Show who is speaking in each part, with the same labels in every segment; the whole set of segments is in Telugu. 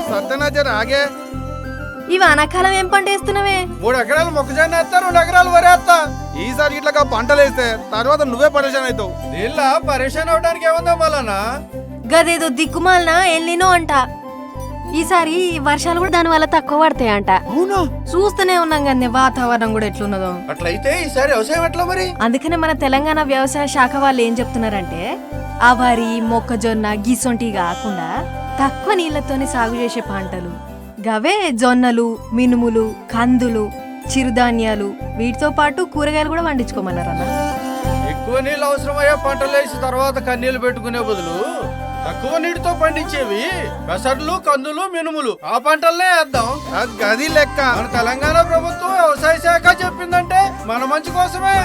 Speaker 1: సత్యనాజర్ ఆగే
Speaker 2: ఈ వానాకాలం ఏం పంట వేస్తున్నావే?
Speaker 1: 3 ఎకరాలు మొక్కజొన్న వేస్తా, 2 ఎకరాలు వరి వేస్తా. ఈసారి ఇట్లా పంటలు వేస్తే తర్వాత నువ్వే పరేషాన్ అవుతావు. నీళ్ళ పరేషాన్ అవడానికి ఏముందా మళ్ళా?
Speaker 2: గదేదో దిక్కుమాలన ఎల్లినో అంట. ఈసారి వర్షాలు కూడా దాని వల్ల తక్కువ పడతాయంట.
Speaker 1: అవునా?
Speaker 2: చూస్తూనే ఉన్నాం కానీ వాతావరణం కూడా ఎట్లున్నదో.
Speaker 1: అట్లయితే ఈసారి వ్యవసాయం ఎట్లా మరి?
Speaker 2: అందుకనే మన తెలంగాణ వ్యవసాయ శాఖ వాళ్ళు ఏం చెప్తున్నారంటే ఆ వరి మొక్కజొన్న గిసొంటి కాకుండా తక్కువ నీళ్లతోనే సాగు చేసే పంటలు గవే జొన్నలు, మినుములు, కందులు, చిరుధాన్యాలు వీటితో పాటు కూరగాయలు కూడా పండించుకోమన్నారన్న.
Speaker 1: ఎక్కువ నీళ్ళు అవసరమయ్యే పంటలు వేసి తర్వాత కన్నీళ్లు పెట్టుకునే బదులు తక్కువ నీటితో పండించేవి పెసర్లు, కందులు, మినుములు ఆ పంటలనే వేద్దాం. అది లెక్క. మన తెలంగాణ ప్రభుత్వం వ్యవసాయ శాఖ చెప్పిందంటే మన మంచి కోసమే.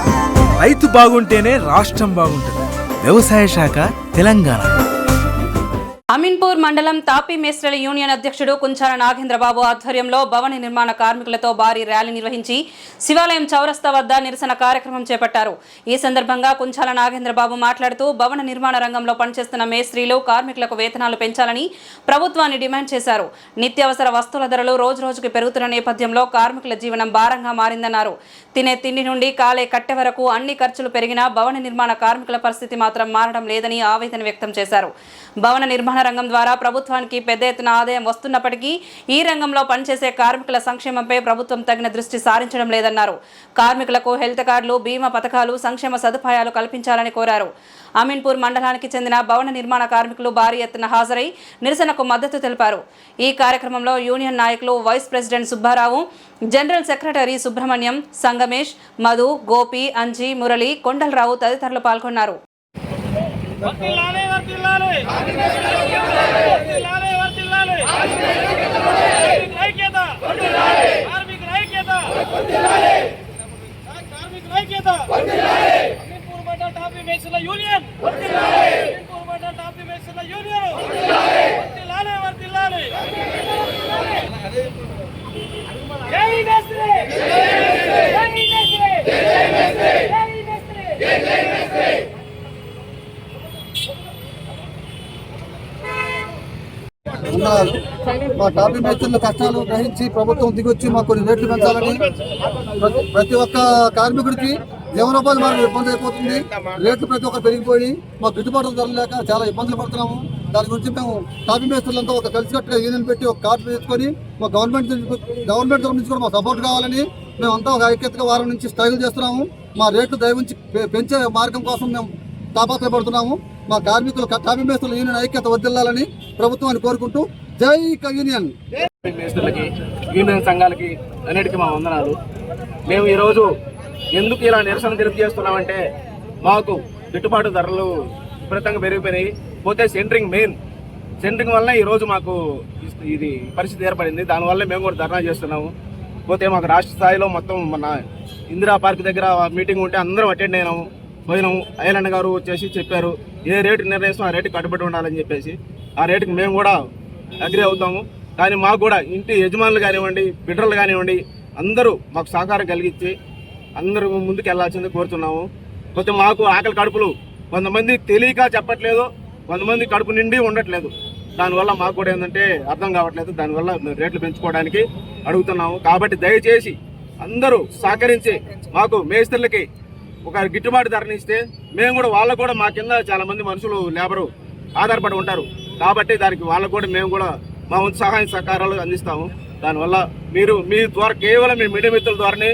Speaker 3: రైతు బాగుంటేనే రాష్ట్రం బాగుంటుంది. వ్యవసాయ శాఖ తెలంగాణ.
Speaker 4: అమీన్పూర్ మండలం తాపీ మేస్త్రీల యూనియన్ అధ్యక్షుడు కుంచాల నాగేంద్రబాబు ఆధ్వర్యంలో భవన నిర్మాణ కార్మికులతో భారీ ర్యాలీ నిర్వహించి శివాలయం చౌరస్తా వద్ద నిరసన కార్యక్రమం చేపట్టారు. ఈ సందర్భంగా కుంచాల నాగేంద్రబాబు మాట్లాడుతూ భవన నిర్మాణ రంగంలో పనిచేస్తున్న మేస్త్రీలు, కార్మికులకు వేతనాలు పెంచాలని ప్రభుత్వాన్ని డిమాండ్ చేశారు. నిత్యావసర వస్తువుల ధరలు రోజురోజుకు పెరుగుతున్న నేపథ్యంలో కార్మికుల జీవనం భారంగా మారిందన్నారు. తినే తిండి నుండి కాలే కట్టె వరకు అన్ని ఖర్చులు పెరిగినా భవన నిర్మాణ కార్మికుల పరిస్థితి మాత్రం మారడం లేదని ఆవేదన వ్యక్తం చేశారు. భవన నిర్మాణ రంగం ద్వారా ప్రభుత్వానికి పెద్ద ఎత్తున ఆదాయం వస్తున్నప్పటికీ ఈ రంగంలో పనిచేసే కార్మికుల సంక్షేమంపై ప్రభుత్వం తగిన దృష్టి సారించడం లేదన్నారు. కార్మికులకు హెల్త్ కార్డులు, బీమా పథకాలు, సంక్షేమ సదుపాయాలు కల్పించాలని కోరారు. అమీన్పూర్ మండలానికి చెందిన భవన నిర్మాణ కార్మికులు భారీ ఎత్తున హాజరై నిరసనకు మద్దతు తెలిపారు. ఈ కార్యక్రమంలో యూనియన్ నాయకులు vice president Subbarao, general secretary Subrahmanyam, Sangamesh, Madhu, Gopi, Anji, Murali, Kondalarao తదితరులు పాల్గొన్నారు.
Speaker 5: మా టాపీ మేస్త్రీల కష్టాలు గ్రహించి ప్రభుత్వం దిగొచ్చి మాకు కొన్ని రేట్లు పెంచాలని, ప్రతి ఒక్క కార్మికుడికి జీవనోపాధి మార్గం ఇబ్బంది అయిపోతుంది. రేట్లు ప్రతి ఒక్కరు పెరిగిపోయి మాకు గిట్టుబాటు ధర లేక చాలా ఇబ్బందులు పడుతున్నాము. దాని గురించి మేము టాపీ మేస్త్రులంతా ఒక కలిసికట్టుగా యూనియన్ పెట్టి ఒక కార్డు వేసుకొని మా గవర్నమెంట్ తరఫు నుంచి కూడా మా సపోర్ట్ కావాలని మేమంతా ఒక ఐక్యతగా వారం నుంచి స్ట్రగుల్ చేస్తున్నాము. మా రేట్లు దయవుంచి పెంచే మార్గం కోసం మేము తాపత్రయపడుతున్నాము. మా కార్మికులు టాపీ మేస్త్రుల యూనియన్ ఐక్యత వర్ధిల్లాలని ప్రభుత్వాన్ని కోరుకుంటూ జై యూనియన్.
Speaker 6: మేస్త్రులకి, యూనియన్ సంఘాలకి అన్నిటికీ మా వందనాలు. మేము ఈరోజు ఎందుకు ఇలా నిరసన తెలియజేస్తున్నామంటే మాకు గిట్టుబాటు ధరలు విపరీతంగా పెరిగిపోయినాయి. పోతే సెంటరింగ్ వల్ల ఈరోజు మాకు ఇది పరిస్థితి ఏర్పడింది. దానివల్ల మేము కూడా ధర్నా చేస్తున్నాము. పోతే మాకు రాష్ట్ర స్థాయిలో మొత్తం మన ఇందిరా పార్క్ దగ్గర మీటింగ్ ఉంటే అందరం అటెండ్ పోయినాము. ఐలన్న గారు వచ్చేసి చెప్పారు ఏ రేటు నిర్ణయిస్తాం ఆ రేటుకి కట్టుబడి ఉండాలని చెప్పేసి. ఆ రేటుకి మేము కూడా అగ్రి అవుతాము. కానీ మాకు కూడా ఇంటి యజమానులు కానివ్వండి, బిడ్డలు కానివ్వండి, అందరూ మాకు సహకారం కలిగించి అందరూ ముందుకు వెళ్లాల్సింది కోరుతున్నాము. పోతే మాకు ఆకలి కడుపులు కొంతమంది తెలియక చెప్పట్లేదు, కొంతమంది కడుపు నిండి ఉండట్లేదు. దానివల్ల మాకు కూడా ఏంటంటే అర్థం కావట్లేదు. దానివల్ల రేట్లు పెంచుకోవడానికి అడుగుతున్నాము. కాబట్టి దయచేసి అందరూ సహకరించి మాకు మేస్త్రులకి ఒక గిట్టుబాటు ధరని ఇస్తే మేము కూడా వాళ్ళకు కూడా మా కింద చాలా మంది మనుషులు లేబరు ఆధారపడి ఉంటారు. కాబట్టి దానికి వాళ్ళకు కూడా మేము కూడా మా వంతు సహాయ సహకారాలు అందిస్తాము. దానివల్ల మీరు మీ ద్వారా కేవలం మీ మీడియా మిత్రుల ద్వారానే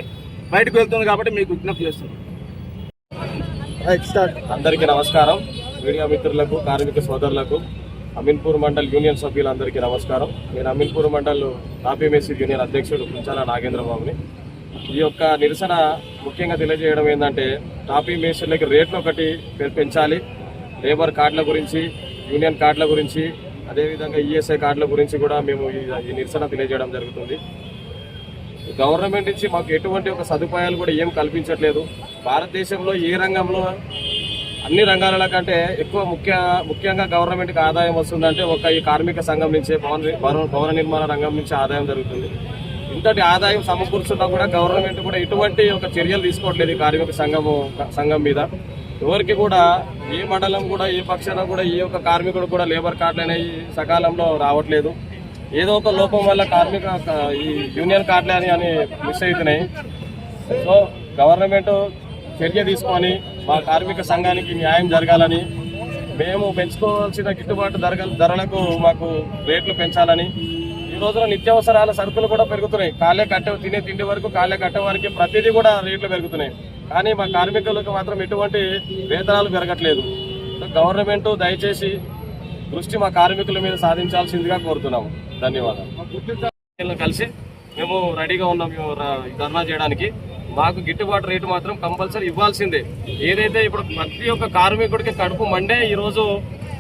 Speaker 6: బయటకు వెళ్తుంది కాబట్టి మీకు విజ్ఞప్తి చేస్తున్నాం.
Speaker 7: అందరికీ నమస్కారం. మీడియా మిత్రులకు, కార్మిక సోదరులకు, అమీన్పూర్ మండల్ యూనియన్ సభ్యులందరికీ నమస్కారం. నేను అమీన్పూర్ మండల్ తాపీ మేస్త్రీ యూనియన్ అధ్యక్షుడు కుంచాల నాగేంద్రబాబుని. ఈ యొక్క నిరసన ముఖ్యంగా తెలియజేయడం ఏంటంటే టాపీ మేస్త్రీలకి రేట్లు ఒకటి పెంచాలి. లేబర్ కార్డుల గురించి, యూనియన్ కార్డుల గురించి, అదేవిధంగా ఈఎస్ఐ కార్డుల గురించి కూడా మేము ఈ నిరసన తెలియజేయడం జరుగుతుంది. గవర్నమెంట్ నుంచి మాకు ఎటువంటి ఒక సదుపాయాలు కూడా ఏం కల్పించట్లేదు. భారతదేశంలో ఏ రంగంలో అన్ని రంగాల కంటే ఎక్కువ ముఖ్యంగా గవర్నమెంట్కి ఆదాయం వస్తుందంటే ఈ కార్మిక సంఘం నుంచే, భవన నిర్మాణ రంగం నుంచి ఆదాయం జరుగుతుంది. ఇంతటి ఆదాయం సమకూరుస్తున్నా కూడా గవర్నమెంట్ కూడా ఎటువంటి ఒక చర్యలు తీసుకోవట్లేదు ఈ కార్మిక సంఘం మీద. ఎవరికి కూడా ఏ మండలం కూడా ఏ పక్షాన కూడా ఈ యొక్క కార్మికుడు కూడా లేబర్ కార్డులు అనేవి సకాలంలో రావట్లేదు. ఏదో ఒక లోపం వల్ల ఈ యూనియన్ కార్డులు అని మిస్ అవుతున్నాయి. సో గవర్నమెంట్ చర్య తీసుకొని మా కార్మిక సంఘానికి న్యాయం జరగాలని, మేము పెంచుకోవాల్సిన గిట్టుబాటు ధరలకు మాకు రేట్లు పెంచాలని. ఈ రోజున నిత్యావసరాల సరుకులు కూడా పెరుగుతున్నాయి. కాళ్ళే కట్టే తినే తిండి వరకు కాళ్ళే కట్టే వరకు ప్రతిదీ కూడా రేట్లు పెరుగుతున్నాయి. కానీ మా కార్మికులకు మాత్రం ఎటువంటి వేతనాలు పెరగట్లేదు. గవర్నమెంట్ దయచేసి దృష్టి మా కార్మికుల మీద సాధించాల్సిందిగా కోరుతున్నాము. ధన్యవాదాలు. కలిసి మేము రెడీగా ఉన్నాం ధర్నా చేయడానికి. మాకు గిట్టుబాటు రేటు మాత్రం కంపల్సరీ ఇవ్వాల్సిందే. ఏదైతే ఇప్పుడు ప్రతి ఒక్క కార్మికుడికి కడుపు మండే ఈరోజు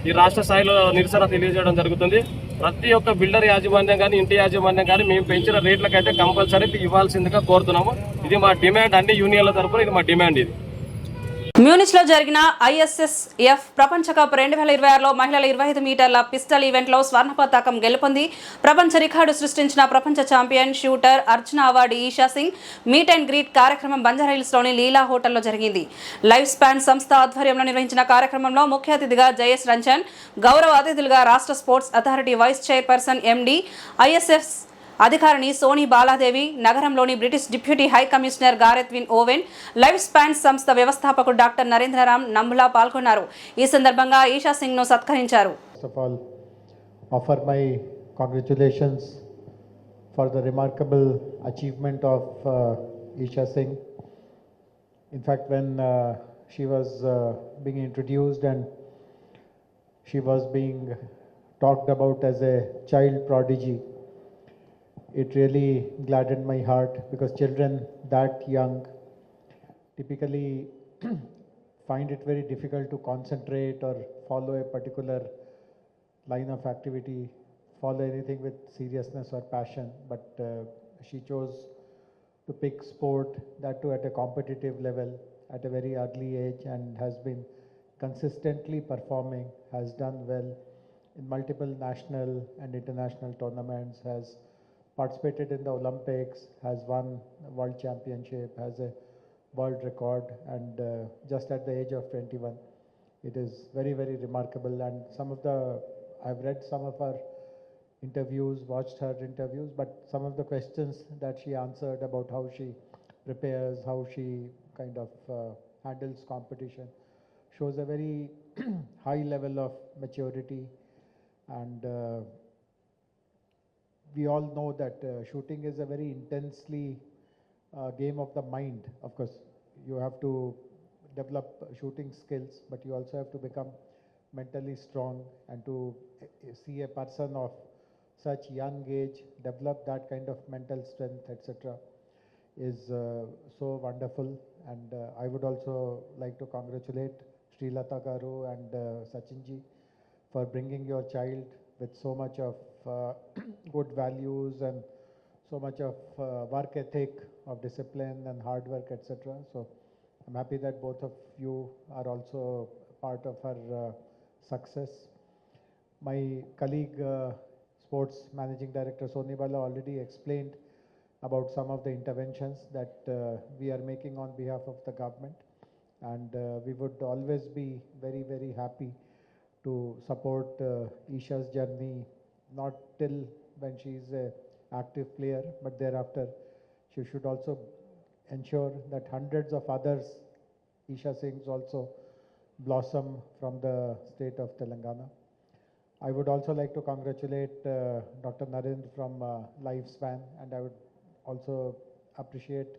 Speaker 7: ఈ రాష్ట్ర స్థాయిలో నిరసన తెలియజేయడం జరుగుతుంది. ప్రతి ఒక్క బిల్డర్ యాజమాన్యం కానీ ఇంటి యాజమాన్యం కానీ మేము పెంచిన రేట్లకైతే కంపల్సరీ ఇవ్వాల్సిందిగా కోరుతున్నాము. ఇది మా డిమాండ్. అన్ని యూనియన్ల తరఫున ఇది మా డిమాండ్. ఇది
Speaker 4: మ్యూనిచ్ లో జరిగిన ISSF ప్రపంచ కప్ 2026లో మహిళల 25 మీటర్ల పిస్టల్ ఈవెంట్లో స్వర్ణ పతాకం గెలుపొంది ప్రపంచ రికార్డు సృష్టించిన ప్రపంచ champion shooter Arjuna award Esha Singh meet and greet కార్యక్రమం బంజారాహిల్స్లోని లీలా హోటల్లో జరిగింది. లైఫ్ స్పాన్ సంస్థ ఆధ్వర్యంలో నిర్వహించిన కార్యక్రమంలో ముఖ్య అతిథిగా జయేష్ రంజన్, గౌరవ అతిథులుగా రాష్ట్ర sports authority vice chairperson MD ISF అధికారిని సోనీ బాలాదేవి, నగరంలోని British deputy high commissioner Gareth Wynn Owen, life span సంస్థ వ్యవస్థాపకుడు డాక్టర్ నరేంద్రరామ్ నంబులా పాల్గొన్నారు. ఈ సందర్భంగా ఈషా సింగ్ ను సత్కరించారు.
Speaker 8: First of all, offer my congratulations for the remarkable achievement of Isha Singh. In fact, when she was being introduced and she was being talked about as a child prodigy, it really gladdened my heart, because children that young typically find it very difficult to concentrate or follow a particular line of activity, follow anything with seriousness or passion. But she chose to pick sport, that too at a competitive level at a very early age, and has been consistently performing, has done well in multiple national and international tournaments, has participated in the Olympics, has won a world championship, has a world record, and just at the age of 21. It is very, very remarkable. And I've read some of her interviews, watched her interviews, but some of the questions that she answered about how she prepares, how she kind of handles competition, shows a very high level of maturity. And we all know that shooting is a very intensely game of the mind. Of course, you have to develop shooting skills, but you also have to become mentally strong, and to see a person of such young age develop that kind of mental strength, etc., is so wonderful. And I would also like to congratulate Srilata Garu and Sachinji for bringing your child with so much of good values and so much of work ethic, of discipline and hard work, etc. So I'm happy that both of you are also part of her success. My colleague, Sports Managing Director Soni Bala, already explained about some of the interventions that we are making on behalf of the government, and we would always be very, very happy to support Isha's journey, not till when she is an active player, but thereafter she should also ensure that hundreds of others, Isha Singhs, also blossom from the state of Telangana. I would also like to congratulate Dr. Narendra from Lifespan, and I would also appreciate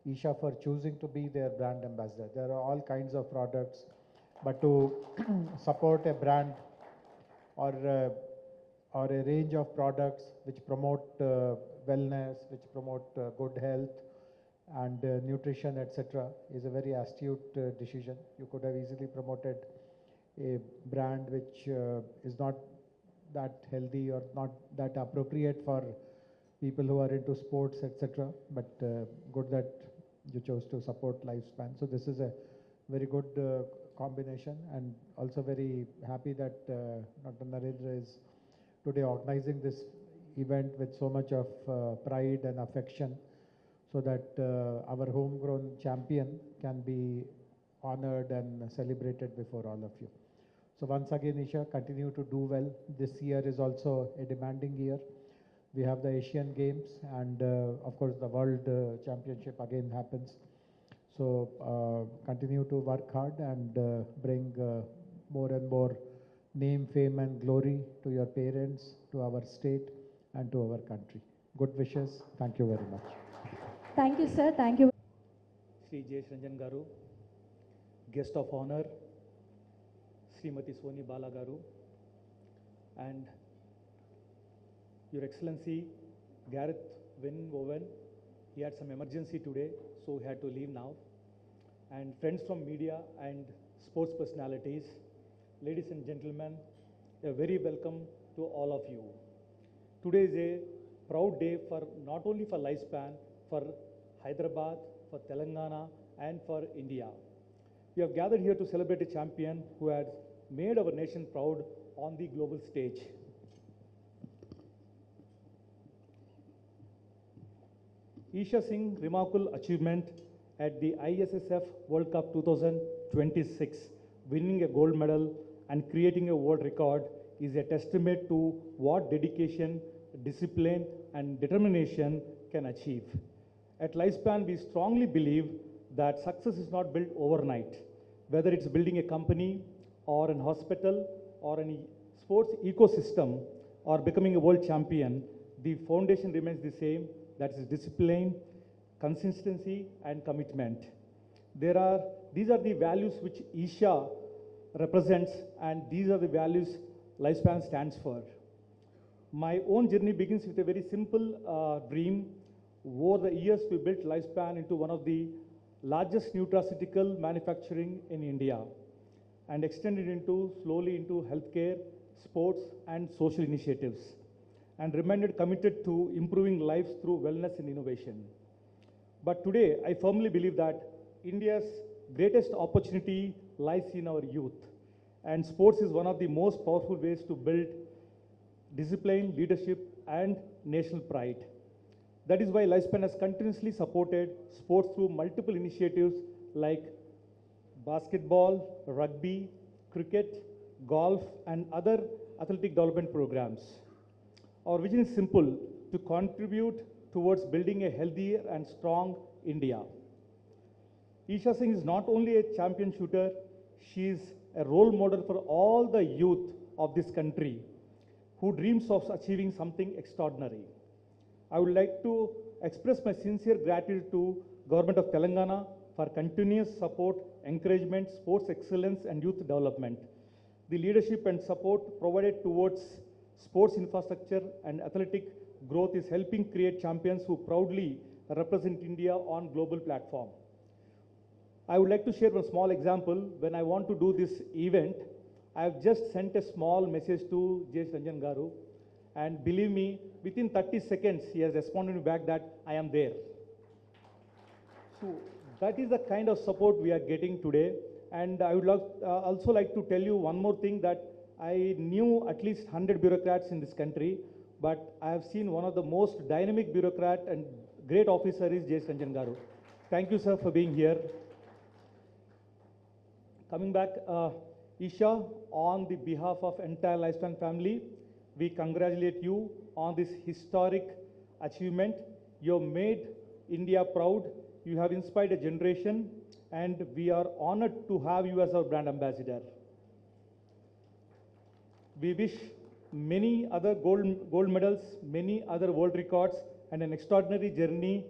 Speaker 8: Isha for choosing to be their brand ambassador. There are all kinds of products, but to support a brand or a range of products which promote wellness, which promote good health and nutrition, etc., is a very astute decision. You could have easily promoted a brand which is not that healthy or not that appropriate for people who are into sports, etc., but good that you chose to support Lifespan. So this is a very good combination, and also very happy that Dr. Narendra is today organizing this event with so much of pride and affection, so that our homegrown champion can be honored and celebrated before all of you. So once again, Isha, continue to do well. This year is also a demanding year. We have the Asian Games and of course the World Championship again happens. So continue to work hard and bring more and more name, fame and glory to your parents, to our state and to our country. Good wishes. Thank you very much.
Speaker 9: Thank you, sir. Thank you.
Speaker 10: Sri J. Ranjan Garu, guest of honor, Srimati Soni Bala Garu, and Your Excellency Gareth Wynne Owen. He had some emergency today, so he had to leave now. And friends from media and sports personalities, ladies and gentlemen, a very welcome to all of you. Today is a proud day for not only for Lifespan, for Hyderabad, for Telangana, and for India. We have gathered here to celebrate a champion who has made our nation proud on the global stage. Isha Singh's remarkable achievement at the ISSF World Cup 2026, winning a gold medal and creating a world record, is a testament to what dedication, discipline, and determination can achieve. At Lifespan, we strongly believe that success is not built overnight. Whether it's building a company or an hospital or any sports ecosystem or becoming a world champion, the foundation remains the same, that is discipline, consistency, and commitment. These are the values which Isha represents, and these are the values Lifespan stands for. My own journey begins with a very simple dream. Over the years, we built Lifespan into one of the largest nutraceutical manufacturing in India and extended slowly into healthcare, sports, and social initiatives, and remained committed to improving lives through wellness and innovation. But today, I firmly believe that India's greatest opportunity lies in our youth, and sports is one of the most powerful ways to build discipline, leadership, and national pride. That is why Lifespan has continuously supported sports through multiple initiatives like basketball, rugby, cricket, golf, and other athletic development programs. Our vision is simple: to contribute towards building a healthier and strong India. Isha Singh is not only a champion shooter, she is a role model for all the youth of this country who dreams of achieving something extraordinary. I would like to express my sincere gratitude to Government of Telangana for continuous support, encouragement, sports excellence, and youth development. The leadership and support provided towards sports infrastructure and athletic growth is helping create champions who proudly represent India on global platform. I would like to share one small example. When I want to do this event, I have just sent a small message to J. Ranjan Garu, and believe me, within 30 seconds, he has responded back that I am there. So that is the kind of support we are getting today. And I would also like to tell you one more thing, that I knew at least 100 bureaucrats in this country, but I have seen one of the most dynamic bureaucrat and great officer is J. Ranjan Garu. Thank you, sir, for being here. Coming back, Isha, on the behalf of entire Lifespan family, we congratulate you on this historic achievement. You have made India proud. You have inspired a generation, and we are honored to have you as our brand ambassador. We wish many other gold medals, many other world records, and an extraordinary journey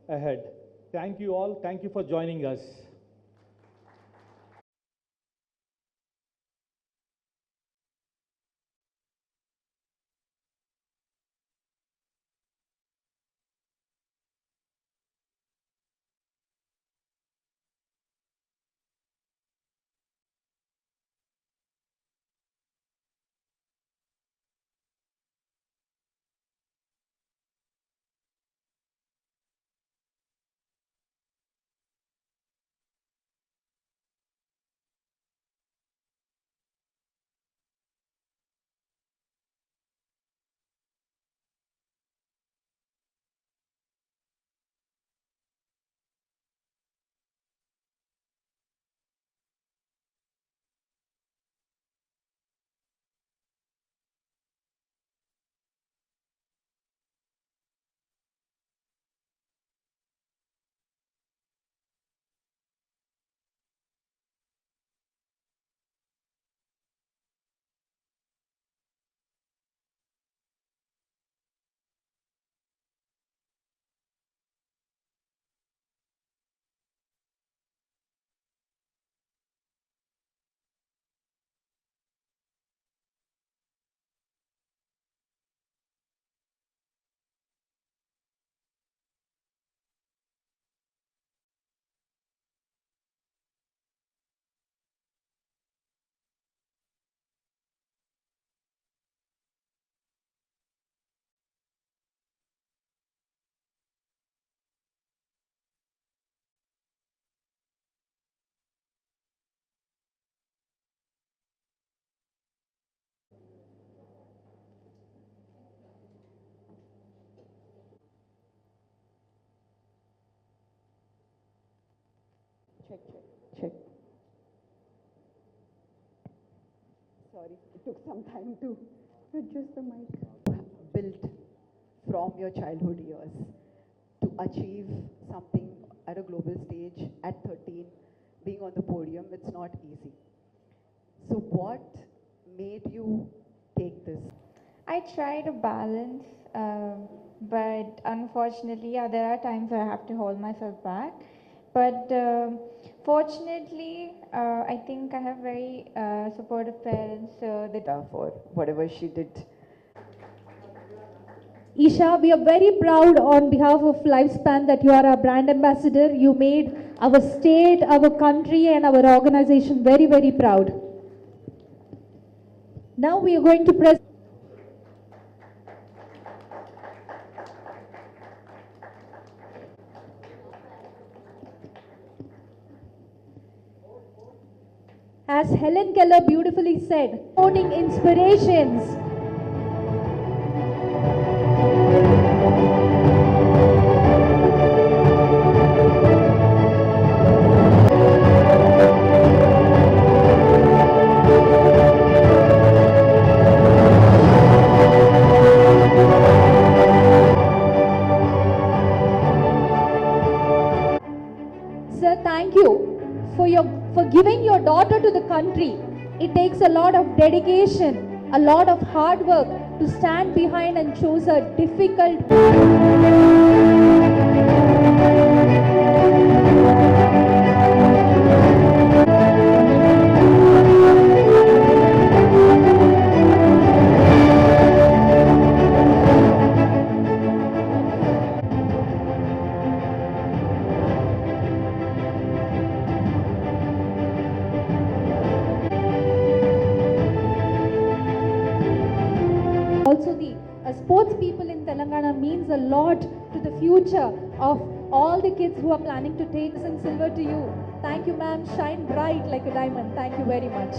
Speaker 10: ahead. Thank you all. Thank you for joining us.
Speaker 9: Check. Sorry, it took some time to adjust the mic. Built from your childhood years to achieve something at a global stage at 13, being on the podium, it's not easy. So what made you take this?
Speaker 11: I try to balance, but unfortunately, there are times I have to hold myself back. But fortunately, I think I have very supportive parents that
Speaker 9: For whatever she did.
Speaker 12: Isha, we are very proud on behalf of Lifespan that you are our brand ambassador. You made our state, our country, and our organization very, very proud. Now we are going to present. As Helen Keller beautifully said, quoting inspirations. Sir, thank you for giving your daughter to the country. It takes a lot of dedication, a lot of hard work to stand behind and choose a difficult. Also, the sports people in Telangana means a lot to the future of all the kids who are planning to take this and silver to you. Thank you, ma'am. Shine bright like a diamond. Thank you very much.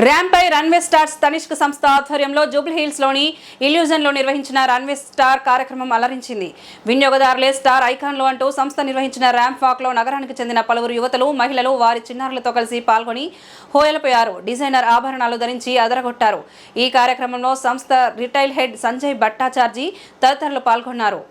Speaker 4: Ramp పై రన్వే స్టార్స్ తనిష్క్ సంస్థ ఆధ్వర్యంలో జూబ్లీ హిల్స్ లోని ఇల్యూజన్ లో నిర్వహించిన రన్వే స్టార్ కార్యక్రమం అలరించింది. వినియోగదారులే స్టార్ ఐకాన్లు అంటూ సంస్థ నిర్వహించిన ర్యాంప్ వాక్ లో నగరానికి చెందిన పలువురు యువతులు, మహిళలు వారి చిన్నారులతో కలిసి పాల్గొని హోయలపోయారు. డిజైనర్ ఆభరణాలు ధరించి అదరగొట్టారు. ఈ కార్యక్రమంలో సంస్థ రిటైల్ హెడ్ సంజయ్ భట్టాచార్జీ తదితరులు పాల్గొన్నారు.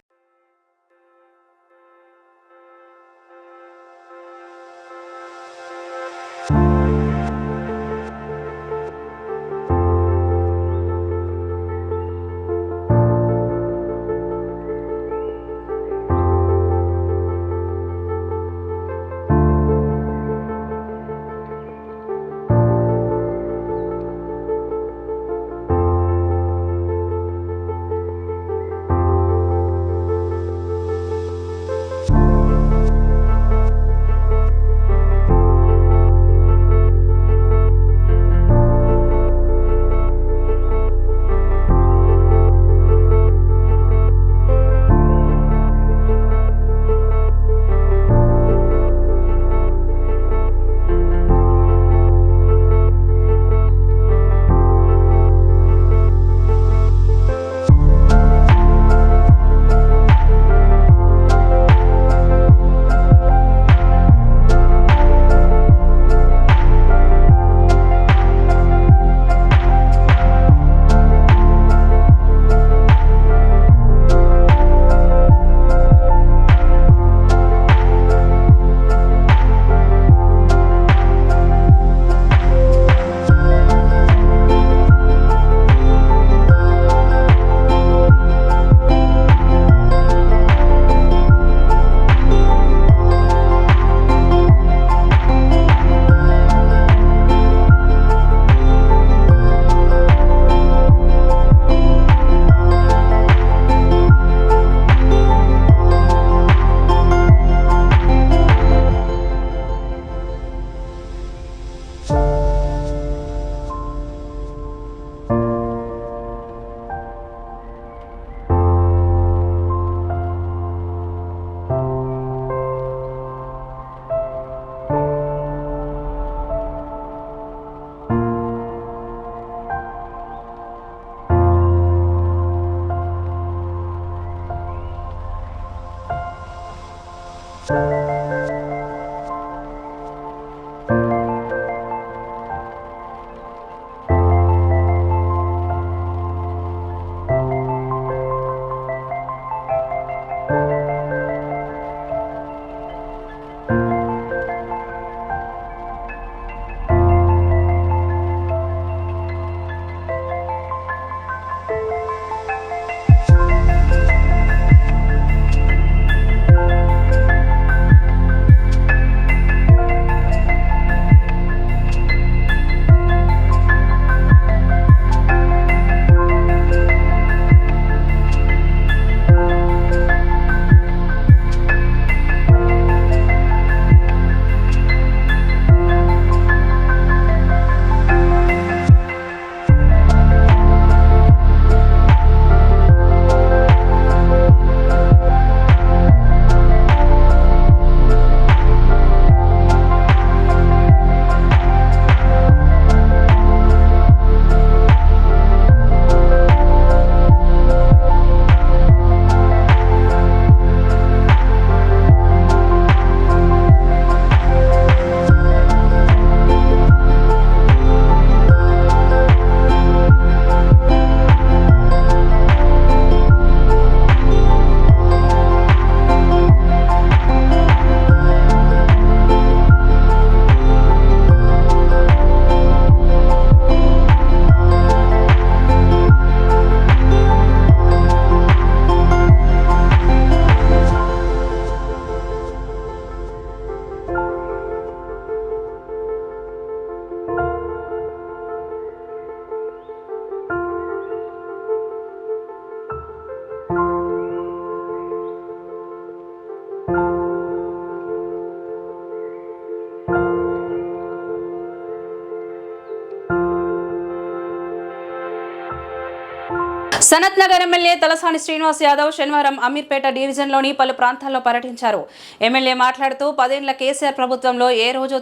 Speaker 4: సనత్ నగర్ ఎమ్మెల్యే తలసాని శ్రీనివాస్ యాదవ్ శనివారం అమీర్పేట డివిజన్లోని పలు ప్రాంతాల్లో పర్యటించారు. ఎమ్మెల్యే మాట్లాడుతూ 10 ఏళ్ల కేసీఆర్ ప్రభుత్వంలో ఏ రోజు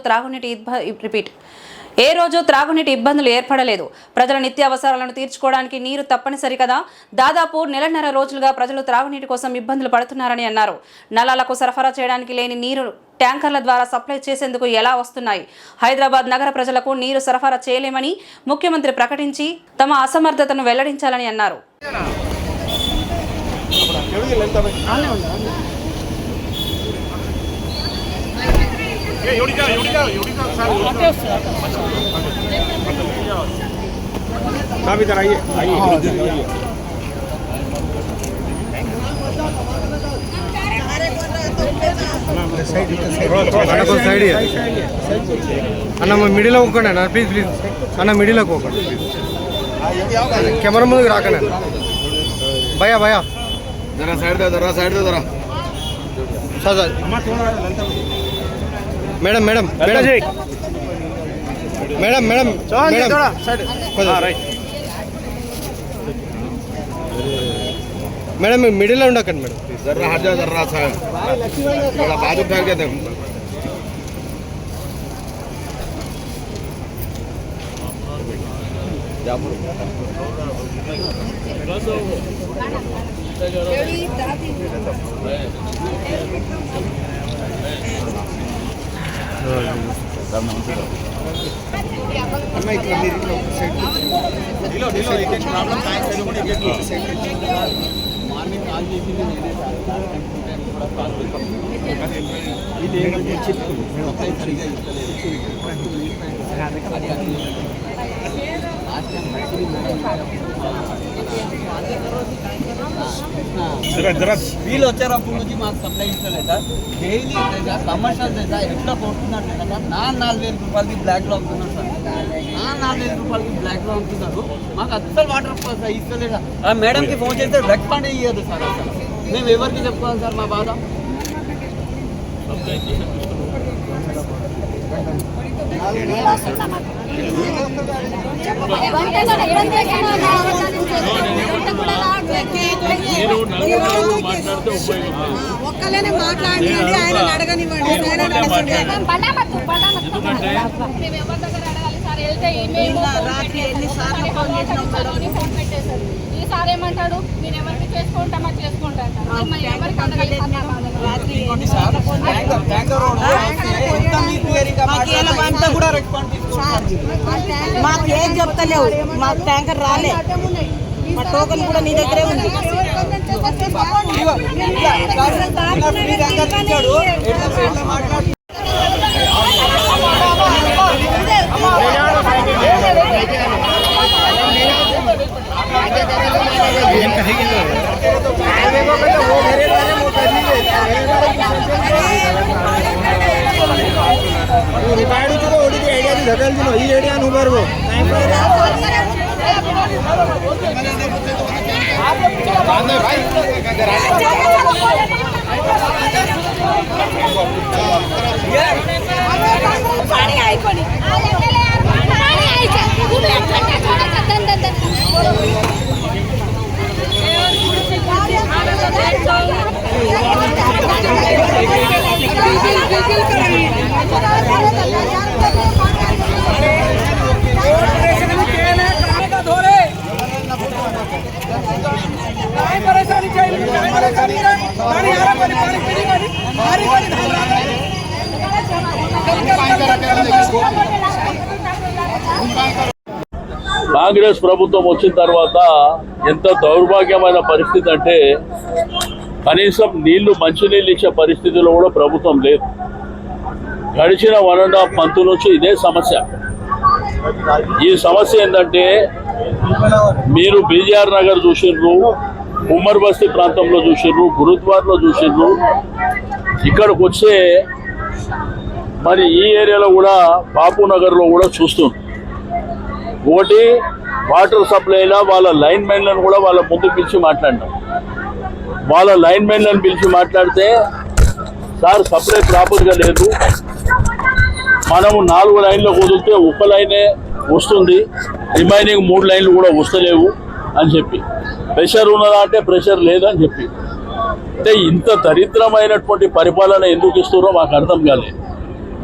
Speaker 4: త్రాగునీటి ఇబ్బందులు ఏర్పడలేదు. ప్రజల నిత్యావసరాలను తీర్చుకోవడానికి నీరు తప్పనిసరి కదా. దాదాపు నెలన్నర రోజులుగా ప్రజలు త్రాగునీటి కోసం ఇబ్బందులు పడుతున్నారని అన్నారు. నలాలకు సరఫరా చేయడానికి లేని నీరు ట్యాంకర్ల ద్వారా సప్లై చేసేందుకు ఎలా వస్తున్నాయి? హైదరాబాద్ నగర ప్రజలకు నీరు సరఫరా చేయలేమని ముఖ్యమంత్రి ప్రకటించి తమ అసమర్థతను వెల్లడించాలని అన్నారు.
Speaker 1: అన్న మిడిల్ ఒక్కండి అన్న, ప్లీజ్ ప్లీజ్ అన్న, మిడిల్లోకి ఒక్కండి, కెమెరా ముందుకు రాకండి భయా భయా
Speaker 6: జరా సైడ్ దో జరా
Speaker 1: sir sir madam madam madam madam madam madam మిడిల్లో ఉండకండి మేడం.
Speaker 6: जरा हट जाओ जरा साहब थोड़ा बाजू फेंक के देखो మార్నింగ్ కాల్ చేసింది నేనే సార్ కూడా కాల్ ఇది సరిగా వీళ్ళు వచ్చారప్పటి నుంచి మాకు సప్లై ఇస్తలేదు సార్. డైలీ కమర్షియల్ సార్ ఎట్లా కొడుతున్నారు సార్. 4,000 రూపాయలకి బ్లాక్లో అమ్ముతున్నారు సార్. 4,000 రూపాయలకి బ్లాక్లో అమ్ముతున్నారు. మాకు అస్సలు వాటర్ ఇస్తలేదు సార్. ఆ మేడంకి ఫోన్ చేస్తే రెస్పాండ్ ఇవ్వదు సార్. అసలు మేము ఎవరికి చెప్పుకోవాలి సార్ మా బాధ?
Speaker 13: ఒక్కలేనే మాట్లాడండి, ఆయన అడగనివ్వండి. రాత్రి ఎన్నిసార్లు ఫోన్ చేసినాం ఈసారి ఏమంటాడు, నేను ఎవరికి చేసుకుంటామా చేసుకుంటా మాకు ఏం చెప్తలేవు. మాకు ట్యాంకర్ రాలే, మా టోకన్ కూడా నీ దగ్గరే ఉంది.
Speaker 14: కాంగ్రెస్ ప్రభుత్వం వచ్చిన తర్వాత ఎంత దౌర్భాగ్యమైన పరిస్థితి అంటే కనీసం మంచినీళ్ళు ఇచ్చే పరిస్థితిలో కూడా ప్రభుత్వం లేదు. గడిచిన 1.5 month నుంచి ఇదే సమస్య. ఈ సమస్య ఏంటంటే మీరు బీజేఆర్ నగర్ చూసిండ్రు, ఉమ్మర్ బస్తీ ప్రాంతంలో చూసిండ్రు, గురుద్వార్లో చూసిండ్రు. ఇక్కడికి వచ్చే మరి ఈ ఏరియాలో కూడా బాపు నగర్లో కూడా చూస్తున్నారు. ఒకటి వాటర్ సప్లైలో వాళ్ళ లైన్ మెన్లను కూడా వాళ్ళ ముందు పిలిచి మాట్లాడినాం. వాళ్ళ లైన్ మెన్లను పిలిచి మాట్లాడితే సార్ సప్లై ప్రాపర్గా లేదు, మనము 4 లైన్లకు వదిలితే 1 లైనే వస్తుంది, రిమైనింగ్ 3 లైన్లు కూడా వస్తలేవు అని చెప్పి ప్రెషర్ ఉన్నదా అంటే ప్రెషర్ లేదని చెప్పి. అంటే ఇంత దరిద్రమైనటువంటి పరిపాలన ఎందుకు ఇస్తున్నారో మాకు అర్థం కాలేదు.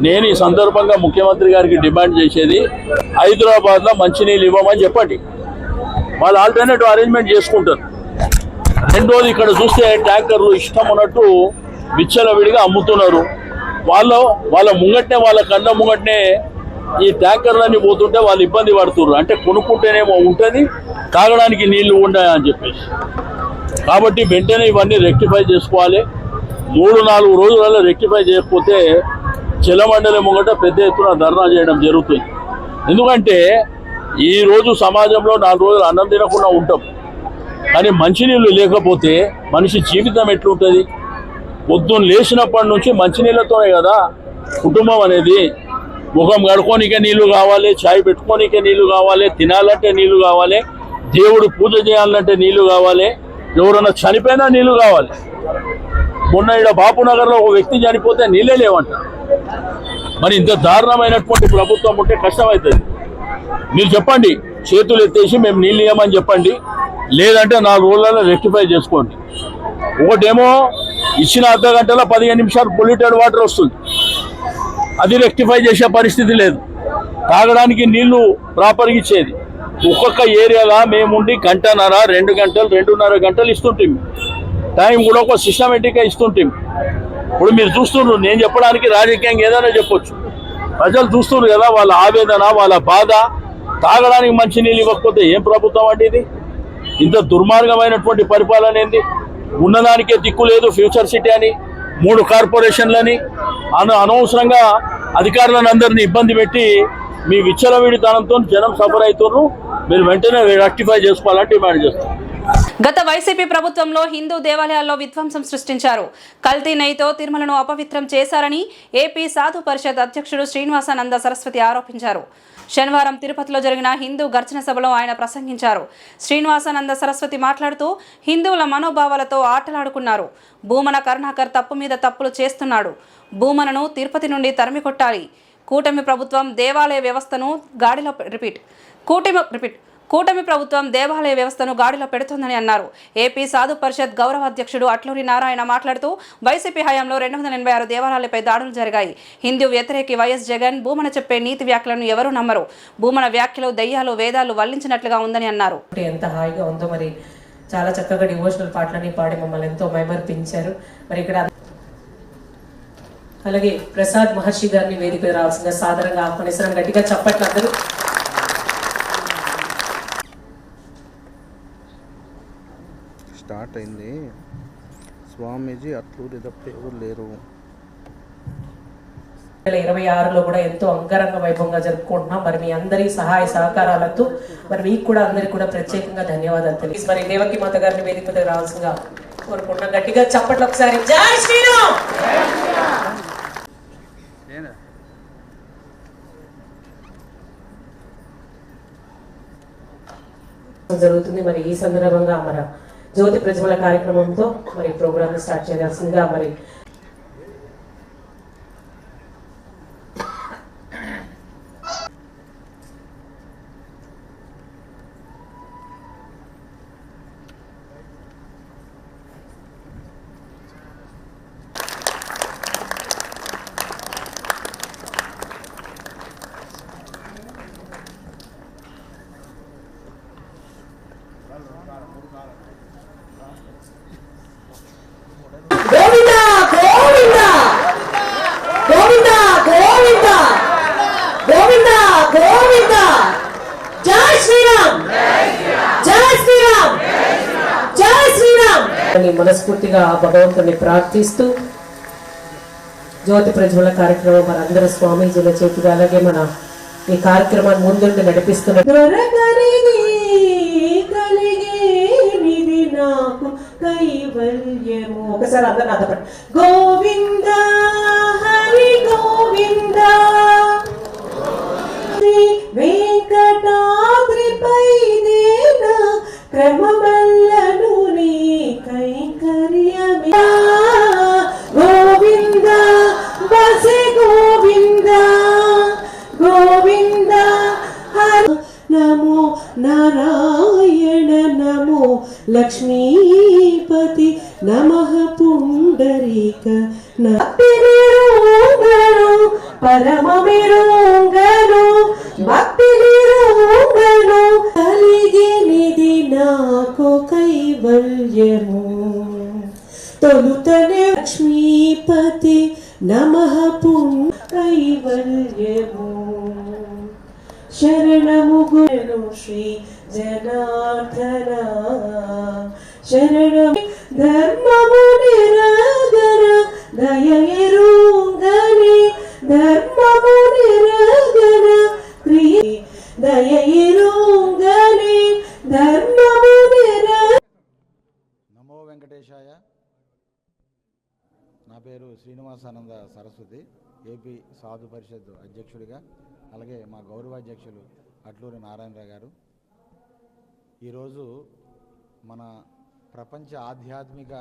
Speaker 14: నేను ఈ సందర్భంగా ముఖ్యమంత్రి గారికి డిమాండ్ చేసేది, హైదరాబాద్లో మంచినీళ్ళు ఇవ్వమని చెప్పండి. వాళ్ళు ఆల్టర్నేటివ్ అరేంజ్మెంట్ చేసుకుంటారు. రెండోది, ఇక్కడ చూస్తే ట్యాంకర్లు ఇష్టం ఉన్నట్టు విచ్చలవిడిగా అమ్ముతున్నారు. వాళ్ళ ముంగట్నే, వాళ్ళ కళ్ళ ముంగట్నే ఈ ట్యాంకర్లన్నీ పోతుంటే వాళ్ళు ఇబ్బంది పడుతున్నారు. అంటే కొనుక్కుంటేనేమో ఉంటుంది, తాగడానికి నీళ్లు ఉన్నాయని చెప్పేసి. కాబట్టి వెంటనే ఇవన్నీ రెక్టిఫై చేసుకోవాలి. 3-4 రోజులలో రెక్టిఫై చేయకపోతే చెలమండలి ముంగట పెద్ద ఎత్తున ధర్నా చేయడం జరుగుతుంది. ఎందుకంటే ఈరోజు సమాజంలో 4 రోజులు అన్నం తినకుండా ఉంటాం, కానీ మంచినీళ్ళు లేకపోతే మనిషి జీవితం ఎట్లుంటుంది? పొద్దున్న లేచినప్పటి నుంచి మంచినీళ్ళతోనే కదా కుటుంబం అనేది. ముఖం కడుక్కోనికే నీళ్లు కావాలి, చాయ్ పెట్టుకోనికే నీళ్లు కావాలి, తినాలంటే నీళ్లు కావాలి, దేవుడు పూజ చేయాలంటే నీళ్లు కావాలి, ఎవరైనా చనిపోయినా నీళ్లు కావాలి. మొన్న ఇక్కడ బాపునగర్లో ఒక వ్యక్తి చనిపోతే నీళ్ళే లేవంట. మరి ఇంత దారుణమైనటువంటి ప్రభుత్వం ఉంటే కష్టమవుతుంది. మీరు చెప్పండి, చేతులు ఎత్తేసి మేము నీళ్ళు ఇవ్వమని చెప్పండి, లేదంటే 4 రోజులలో రెక్టిఫై చేసుకోండి. ఒకటేమో ఇచ్చిన అర్ధ గంటలో 15 నిమిషాలు పొల్యూటెడ్ వాటర్ వస్తుంది, అది రెక్టిఫై చేసే పరిస్థితి లేదు. తాగడానికి నీళ్లు ప్రాపర్గా ఇచ్చేది. ఒక్కొక్క ఏరియాలో మేముండి 1.5, 2 గంటలు, 2.5 గంటలు ఇస్తుంటాం. టైం కూడా ఒక సిస్టమేటిక్గా ఇస్తుంటాం. ఇప్పుడు మీరు చూస్తున్నారు, నేను చెప్పడానికి రాజకీయంగా ఏదైనా చెప్పొచ్చు, ప్రజలు చూస్తున్నారు కదా వాళ్ళ ఆవేదన, వాళ్ళ బాధ. తాగడానికి మంచి నీళ్ళు ఇవ్వకపోతే ఏం ప్రభుత్వం అంటే ఇది? ఇంత దుర్మార్గమైనటువంటి పరిపాలన ఏంది? ఉన్నదానికే దిక్కు లేదు. ఫ్యూచర్ సిటీ అని 3 కార్పొరేషన్లని అనవసరంగా అధికారులను అందరినీ ఇబ్బంది పెట్టి మీ విచ్చలవిడితనంతో జనం సఫర్ అవుతున్నారు. మీరు వెంటనే రెక్టిఫై చేసుకోవాలని డిమాండ్ చేస్తారు.
Speaker 4: గత వైసీపీ ప్రభుత్వంలో హిందూ దేవాలయాల్లో విధ్వంసం సృష్టించారు. కల్తీ నెయ్యితో తిరుమలను అపవిత్రం చేశారని ఏపీ సాధు పరిషత్ అధ్యక్షుడు శ్రీనివాసానంద సరస్వతి ఆరోపించారు. శనివారం తిరుపతిలో జరిగిన హిందూ గర్జన సభలో ఆయన ప్రసంగించారు. శ్రీనివాసానంద సరస్వతి మాట్లాడుతూ హిందువుల మనోభావాలతో ఆటలాడుకున్నారు. భూమన కరుణాకర్ తప్పు మీద తప్పులు చేస్తున్నాడు. భూమనను తిరుపతి నుండి తరిమి కొట్టాలి. కూటమి ప్రభుత్వం దేవాలయ వ్యవస్థను కూటమి ప్రభుత్వం దేవాలయ వ్యవస్థను గాడిలో పెడుతుందని అన్నారు. ఏపీ సాధు పరిషత్ గౌరవ అధ్యక్షుడు అట్లూరి నారాయణ మాట్లాడుతూ వైసీపీ హయాంలో 286 దేవాలయాలపై దాడులు జరిగాయి. హిందూ వ్యతిరేకి వైఎస్ జగన్ భూమన చెప్పే నీతి వ్యాఖ్యలను ఎవరూ నమ్మరు. భూమన వ్యాఖ్యలు దయ్యాలు వేదాలు వల్లించినట్లుగా ఉందని అన్నారు.
Speaker 15: ఎంత హాయిగా ఉందో, మరి చాలా చక్కగా డివోషనల్ పాటలని పాడి మమ్మల్ని ఎంతో మైమర్పించారు. మరి ఇక్కడ అలాగే ప్రసాద్ మహర్షి గారిని వేదిక రావాల్సిందిగా సాధారణంగా ఆహ్వానిస్తున్నాం. గట్టిగా చప్పట్లు అందరూ.
Speaker 16: స్టార్ట్ అయింది. స్వామీజీ అట్లూరి తప్ప ఎవరు లేరు.
Speaker 15: 2026లో కూడా ఎంతో అంగరంగ వైభవంగా జరుపుకుంటున్నాం. మరి మీ అందరి సహాయ సహకారాలతో మరి మీకు కూడా అందరికి కూడా ప్రత్యేకంగా ధన్యవాదాలు తెలియదు. మరి దేవకి మాత గారిని వేదిక మీద రావాల్సిందిగా కోరుకుంటున్నాం. గట్టిగా చప్పట్లు ఒకసారి. జై శ్రీరామ్. జరుగుతుంది. మరి ఈ సందర్భంగా మన జ్యోతి ప్రజ్వల కార్యక్రమంతో మరి ప్రోగ్రామ్ స్టార్ట్ చేయాల్సిందిగా మరి మనస్ఫూర్తిగా భగవంతుని ప్రార్థిస్తూ జ్యోతి ప్రజ్వల కార్యక్రమం మనందరూ స్వామీజీల చేతిగా అలాగే మన ఈ కార్యక్రమాన్ని ముందుండి నడిపిస్తున్నారు. ఒకసారి అందరూ నాతో గోవింద హరి గోవింద వెంకటాద్రిపై దేనా క్రమమల్లను నీ కైంకర్యమే. గోవింద బసే గోవింద గోవింద హరి నమో నారాయణ నమో
Speaker 17: లక్ష్మీపతి నమః పుండరీక భక్తినిరోగను పరమవిరోగను భక్తినిరోగను కలిగినిది నాకు కైవల్యము తొలుతనే లక్ష్మీపతి నమః కైవల్యము శరణము గురు శ్రీ జనార్దన శరణం ధర్మము నిరాగర దయరుంగని ధర్మము నిరాగర దయరుంగని ధర్మము నిరా.
Speaker 18: నమో వెంకటేశాయ. నా పేరు శ్రీనివాసానంద సరస్వతి, ఏపీ సాధు పరిషత్ అధ్యక్షుడిగా, అలాగే మా గౌరవాధ్యక్షులు అట్లూరి నారాయణరావు గారు. ఈరోజు మన ప్రపంచ ఆధ్యాత్మిక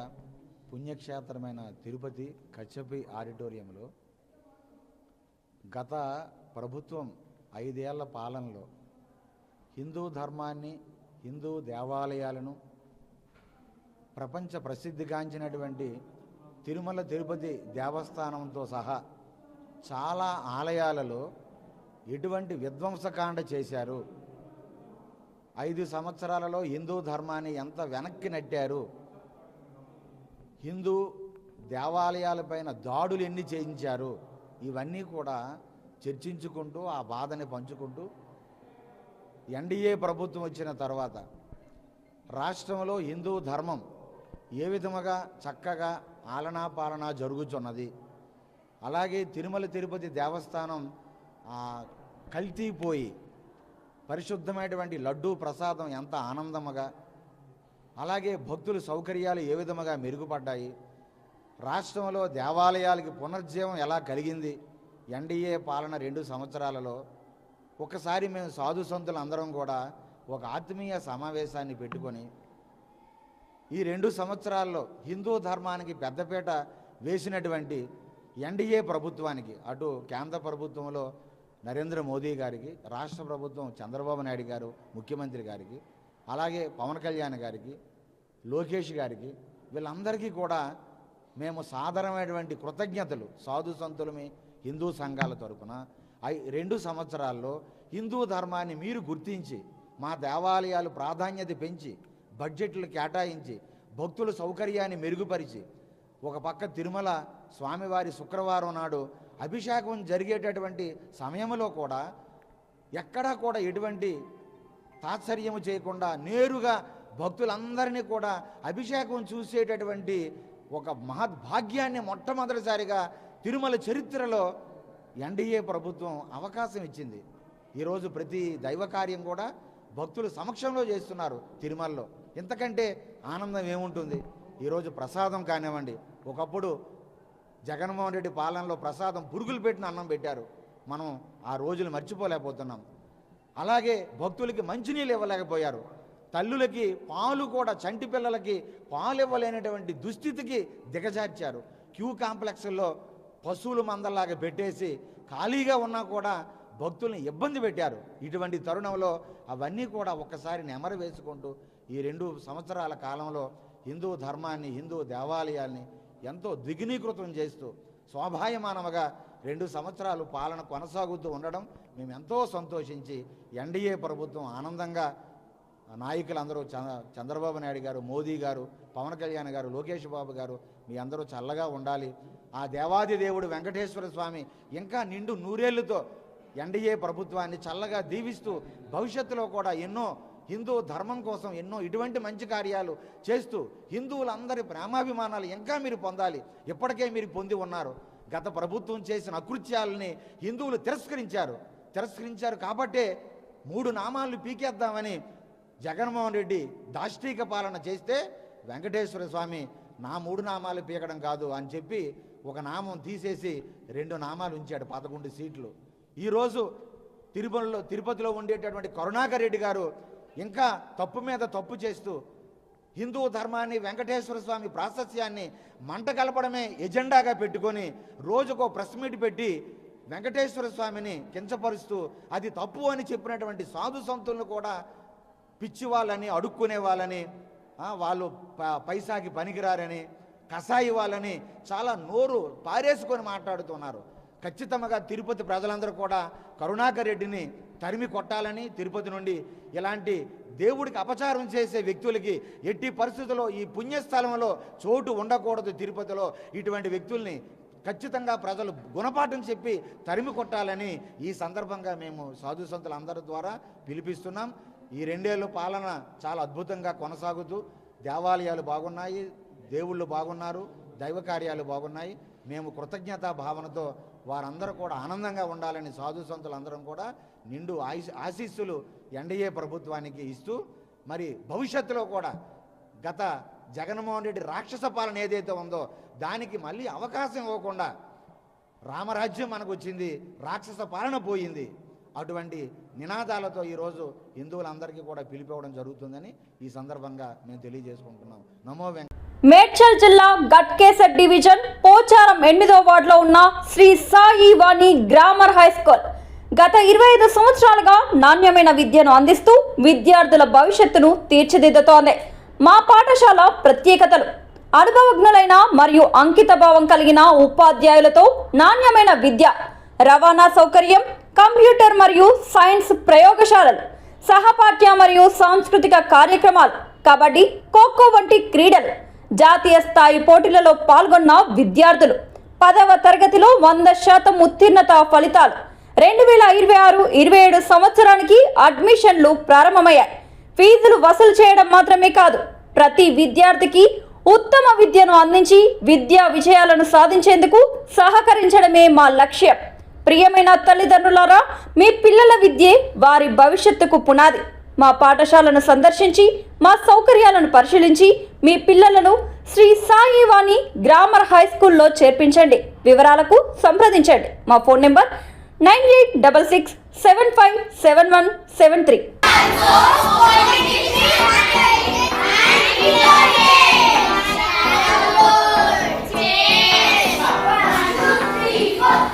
Speaker 18: పుణ్యక్షేత్రమైన తిరుపతి కచ్చపి ఆడిటోరియంలో గత ప్రభుత్వం 5 ఏళ్ల పాలనలో హిందూ ధర్మాన్ని, హిందూ దేవాలయాలను, ప్రపంచ ప్రసిద్ధిగాంచినటువంటి తిరుమల తిరుపతి దేవస్థానంతో సహా చాలా ఆలయాలలో ఎటువంటి విధ్వంసకాండ చేశారు, 5 సంవత్సరాలలో హిందూ ధర్మాన్ని ఎంత వెనక్కి నెట్టారు, హిందూ దేవాలయాలపైన దాడులు ఎన్ని చేయించారు, ఇవన్నీ కూడా చర్చించుకుంటూ ఆ బాధని పంచుకుంటూ ఎన్డీఏ ప్రభుత్వం వచ్చిన తర్వాత రాష్ట్రంలో హిందూ ధర్మం ఏ విధముగా చక్కగా ఆలనా పాలన జరుగుతున్నది, అలాగే తిరుమల తిరుపతి దేవస్థానం కల్తీపోయి పరిశుద్ధమైనటువంటి లడ్డూ ప్రసాదం ఎంత ఆనందముగా, అలాగే భక్తుల సౌకర్యాలు ఏ విధముగా మెరుగుపడ్డాయి, రాష్ట్రంలో దేవాలయాలకి పునర్జీవం ఎలా కలిగింది ఎన్డీఏ పాలన 2 సంవత్సరాలలో. ఒకసారి మేము సాధు సంతులు అందరం కూడా ఒక ఆత్మీయ సమావేశాన్ని పెట్టుకొని ఈ 2 సంవత్సరాల్లో హిందూ ధర్మానికి పెద్దపీట వేసినటువంటి ఎన్డీఏ ప్రభుత్వానికి, అటు కేంద్ర ప్రభుత్వంలో నరేంద్ర మోదీ గారికి, రాష్ట్ర ప్రభుత్వం చంద్రబాబు నాయుడు గారు ముఖ్యమంత్రి గారికి, అలాగే పవన్ కళ్యాణ్ గారికి, లోకేష్ గారికి, వీళ్ళందరికీ కూడా మేము సాధారణమైనటువంటి కృతజ్ఞతలు సాధు సంతులమి హిందూ సంఘాల తరపున 2 సంవత్సరాల్లో హిందూ ధర్మాన్ని మీరు గుర్తించి మా దేవాలయాలు ప్రాధాన్యత పెంచి బడ్జెట్లు కేటాయించి భక్తుల సౌకర్యాన్ని మెరుగుపరిచి ఒక పక్క తిరుమల స్వామివారి శుక్రవారం నాడు అభిషేకం జరిగేటటువంటి సమయంలో కూడా ఎక్కడా కూడా ఎటువంటి తాత్సర్యము చేయకుండా నేరుగా భక్తులందరినీ కూడా అభిషేకం చూసేటటువంటి ఒక మహద్భాగ్యాన్ని మొట్టమొదటిసారిగా తిరుమల చరిత్రలో ఎన్డీఏ ప్రభుత్వం అవకాశం ఇచ్చింది. ఈరోజు ప్రతి దైవ కార్యం కూడా భక్తుల సమక్షంలో చేస్తున్నారు తిరుమలలో. ఇంతకంటే ఆనందం ఏముంటుంది? ఈరోజు ప్రసాదం కానివ్వండి, ఒకప్పుడు జగన్మోహన్ రెడ్డి పాలనలో ప్రసాదం పురుగులు పెట్టిన అన్నం పెట్టారు, మనం ఆ రోజులు మర్చిపోలేకపోతున్నాం. అలాగే భక్తులకి మంచినీళ్ళు ఇవ్వలేకపోయారు, తల్లులకి పాలు కూడా చంటి పిల్లలకి పాలు ఇవ్వలేనటువంటి దుస్థితికి దిగజార్చారు. క్యూ కాంప్లెక్స్లో పశువుల మందలాగా పెట్టేసి ఖాళీగా ఉన్నా కూడా భక్తుల్ని ఇబ్బంది పెట్టారు. ఇటువంటి తరుణంలో అవన్నీ కూడా ఒక్కసారి నెమరు వేసుకుంటూ ఈ 2 సంవత్సరాల కాలంలో హిందూ ధర్మాన్ని, హిందూ దేవాలయాల్ని ఎంతో ద్విగుణీకృతం చేస్తూ స్వాభాయమానముగా 2 సంవత్సరాలు పాలన కొనసాగుతూ ఉండడం మేము ఎంతో సంతోషించి ఎన్డీఏ ప్రభుత్వం ఆనందంగా నాయకులందరూ చంద్రబాబు నాయుడు గారు, మోదీ గారు, పవన్ కళ్యాణ్ గారు, లోకేష్ బాబు గారు మీ అందరూ చల్లగా ఉండాలి. ఆ దేవాది దేవుడు వెంకటేశ్వర స్వామి ఇంకా నిండు నూరేళ్లతో ఎన్డీఏ ప్రభుత్వాన్ని చల్లగా దీవిస్తూ భవిష్యత్తులో కూడా ఎన్నో హిందూ ధర్మం కోసం ఎన్నో ఇటువంటి మంచి కార్యాలు చేస్తూ హిందువులందరి ప్రేమాభిమానాలు ఇంకా మీరు పొందాలి. ఇప్పటికే మీరు పొంది ఉన్నారు. గత ప్రభుత్వం చేసిన అకృత్యాలని హిందువులు తిరస్కరించారు కాబట్టే 3 నామాలను పీకేద్దామని జగన్మోహన్ రెడ్డి దాష్టీక పాలన చేస్తే వెంకటేశ్వర స్వామి నా 3 నామాలు పీకడం కాదు అని చెప్పి ఒక నామం తీసేసి 2 నామాలు ఉంచాడు, 11 సీట్లు. ఈరోజు తిరుపతిలో ఉండేటటువంటి కరుణాకర్ రెడ్డి గారు ఇంకా తప్పు మీద తప్పు చేస్తూ హిందూ ధర్మాన్ని, వెంకటేశ్వర స్వామి ప్రాశస్యాన్ని మంట కలపడమే ఎజెండాగా పెట్టుకొని రోజుకో ప్రెస్ మీట్ పెట్టి వెంకటేశ్వర స్వామిని కించపరుస్తూ అది తప్పు అని చెప్పినటువంటి సాధు సంతులను కూడా పిచ్చి వాళ్ళని, అడుక్కునే వాళ్ళని, వాళ్ళు పైసాకి పనికిరారని, కషాయి వాళ్ళని చాలా నోరు పారేసుకొని మాట్లాడుతున్నారు. ఖచ్చితంగా తిరుపతి ప్రజలందరూ కూడా కరుణాకర్ రెడ్డిని తరిమి కొట్టాలని, తిరుపతి నుండి ఇలాంటి దేవుడికి అపచారం చేసే వ్యక్తులకి ఎట్టి పరిస్థితుల్లో ఈ పుణ్యస్థలంలో చోటు ఉండకూడదు. తిరుపతిలో ఇటువంటి వ్యక్తుల్ని ఖచ్చితంగా ప్రజలు గుణపాఠం చెప్పి తరిమి కొట్టాలని ఈ సందర్భంగా మేము సాధు సంతులందరి ద్వారా పిలిపిస్తున్నాం. ఈ 2 ఏళ్ళ పాలన చాలా అద్భుతంగా కొనసాగుతూ దేవాలయాలు బాగున్నాయి, దేవుళ్ళు బాగున్నారు, దైవ కార్యాలు బాగున్నాయి. మేము కృతజ్ఞతా భావనతో వారందరూ కూడా ఆనందంగా ఉండాలని సాధు సంతులందరం కూడా నిండు ఆశీస్సులు ఎన్డీఏ ప్రభుత్వానికి ఇస్తూ, మరి భవిష్యత్తులో కూడా గత జగన్మోహన్ రెడ్డి రాక్షస పాలన ఏదైతే ఉందో దానికి మళ్ళీ అవకాశం ఇవ్వకుండా, రామరాజ్యం మనకు వచ్చింది, రాక్షస పాలన పోయింది, అటువంటి నినాదాలతో ఈరోజు హిందువులందరికీ కూడా పిలిపివ్వడం జరుగుతుందని ఈ సందర్భంగా మేము తెలియజేసుకుంటున్నాం. నమో వెంకట.
Speaker 19: మేడ్చల్ జిల్లా గట్కేసర్ డివిజన్ పోచారం 8వ వార్డులో ఉన్న శ్రీ సాయి వాణి గ్రామర్ హై స్కూల్ గత 25 సంవత్సరాలుగా నాణ్యమైన విద్యను అందిస్తూ విద్యార్థుల భవిష్యత్తును తీర్చిదిద్దుతోంది. మా పాఠశాల ప్రత్యేకతలు: అనుభవజ్ఞులైన మరియు అంకితభావం కలిగిన ఉపాధ్యాయులతో నాణ్యమైన విద్య, రవాణా సౌకర్యం, కంప్యూటర్ మరియు సైన్స్ ప్రయోగశాలలు, సహపాఠ్య మరియు సాంస్కృతిక కార్యక్రమాలు, కబడ్డీ, ఖోఖో వంటి క్రీడలు, జాతీయ స్థాయి పోటీలలో పాల్గొన్న విద్యార్థులు, 10వ తరగతిలో 100% ఉత్తీర్ణత ఫలితాలు, 2026-27 సంవత్సరానికి అడ్మిషన్లు ప్రారంభమయ్యాయి. ఫీజులు వసూలు చేయడం మాత్రమే కాదు, ప్రతి విద్యార్థికి ఉత్తమ విద్యను అందించి విద్యా విజయాలను సాధించేందుకు సహకరించడమే మా లక్ష్యం. ప్రియమైన తల్లిదండ్రులారా, మీ పిల్లల విద్యే వారి భవిష్యత్తుకు పునాది. మా పాఠశాలను సందర్శించి మా సౌకర్యాలను పరిశీలించి మీ పిల్లలను శ్రీ సాయి వాణి గ్రామర్ హై స్కూల్లో చేర్పించండి. వివరాలకు సంప్రదించండి. మా ఫోన్ నెంబర్ 9866757173.